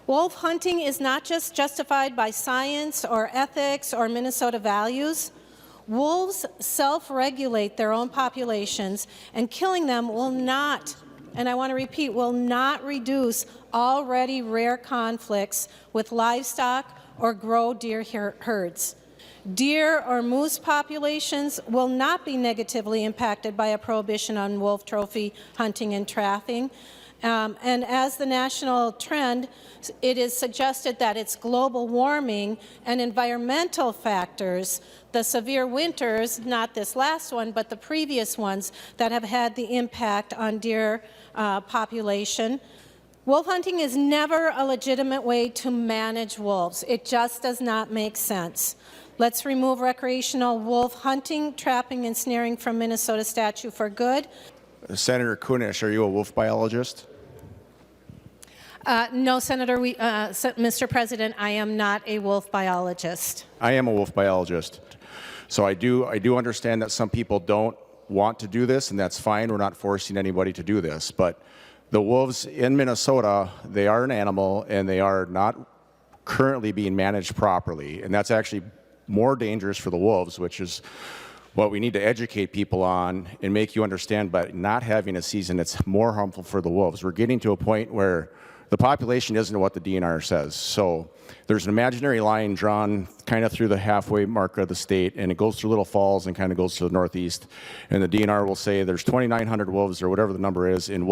Wolf hunting is not just justified by science or ethics or Minnesota values. Wolves self-regulate their own populations, and killing them will not, and I want to repeat, will not reduce already rare conflicts with livestock or grow deer herds. Deer or moose populations will not be negatively impacted by a prohibition on wolf trophy hunting and trapping. And as the national trend, it is suggested that it's global warming and environmental factors, the severe winters, not this last one, but the previous ones, that have had the impact on deer population. Wolf hunting is never a legitimate way to manage wolves. It just does not make sense. Let's remove recreational wolf hunting, trapping, and snaring from Minnesota statute for good. Senator Kunesh, are you a wolf biologist? No, Senator, Mr. President, I am not a wolf biologist. I am a wolf biologist. So I do understand that some people don't want to do this, and that's fine. We're not forcing anybody to do this. But the wolves in Minnesota, they are an animal, and they are not currently being managed properly. And that's actually more dangerous for the wolves, which is what we need to educate people on and make you understand. By not having a season, it's more harmful for the wolves. We're getting to a point where the population doesn't know what the DNR says. So there's an imaginary line drawn kind of through the halfway mark of the state, and it goes through Little Falls and kind of goes to the northeast. And the DNR will say there's 2,900 wolves or whatever the number is in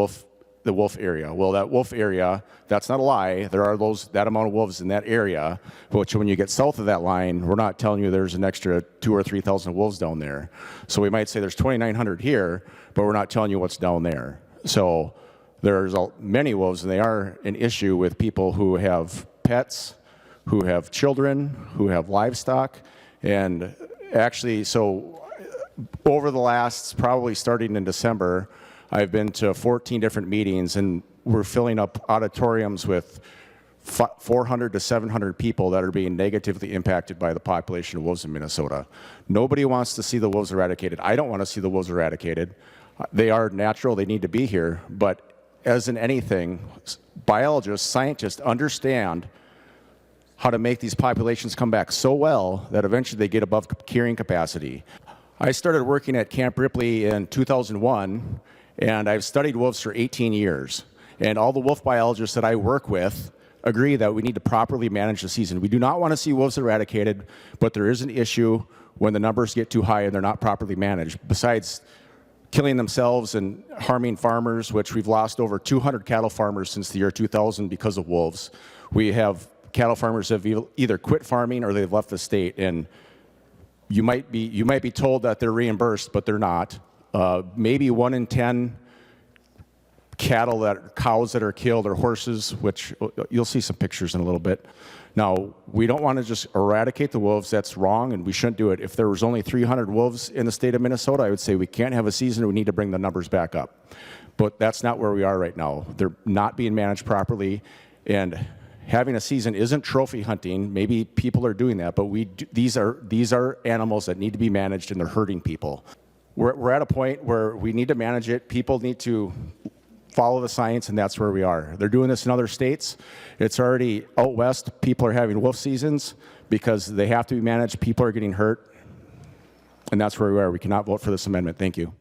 the wolf area. Well, that wolf area, that's not a lie. There are that amount of wolves in that area, but when you get south of that line, we're not telling you there's an extra 2,000 or 3,000 wolves down there. So we might say there's 2,900 here, but we're not telling you what's down there. So there's many wolves, and they are an issue with people who have pets, who have children, who have livestock. And actually, so over the last, probably starting in December, I've been to 14 different meetings, and we're filling up auditoriums with 400 to 700 people that are being negatively impacted by the population of wolves in Minnesota. Nobody wants to see the wolves eradicated. I don't want to see the wolves eradicated. They are natural, they need to be here, but as in anything, biologists, scientists understand how to make these populations come back so well that eventually they get above carrying capacity. I started working at Camp Ripley in 2001, and I've studied wolves for 18 years. And all the wolf biologists that I work with agree that we need to properly manage the season. We do not want to see wolves eradicated, but there is an issue when the numbers get too high and they're not properly managed. Besides killing themselves and harming farmers, which we've lost over 200 cattle farmers since the year 2000 because of wolves. We have cattle farmers that have either quit farming or they've left the state, and you might be told that they're reimbursed, but they're not. Maybe 1 in 10 cows that are killed or horses, which you'll see some pictures in a little bit. Now, we don't want to just eradicate the wolves. That's wrong, and we shouldn't do it. If there was only 300 wolves in the state of Minnesota, I would say we can't have a season. We need to bring the numbers back up. But that's not where we are right now. They're not being managed properly, and having a season isn't trophy hunting. Maybe people are doing that, but these are animals that need to be managed, and they're hurting people. We're at a point where we need to manage it. People need to follow the science, and that's where we are. They're doing this in other states. It's already out west. People are having wolf seasons because they have to be managed. People are getting hurt, and that's where we are. We cannot vote for this amendment. Thank you.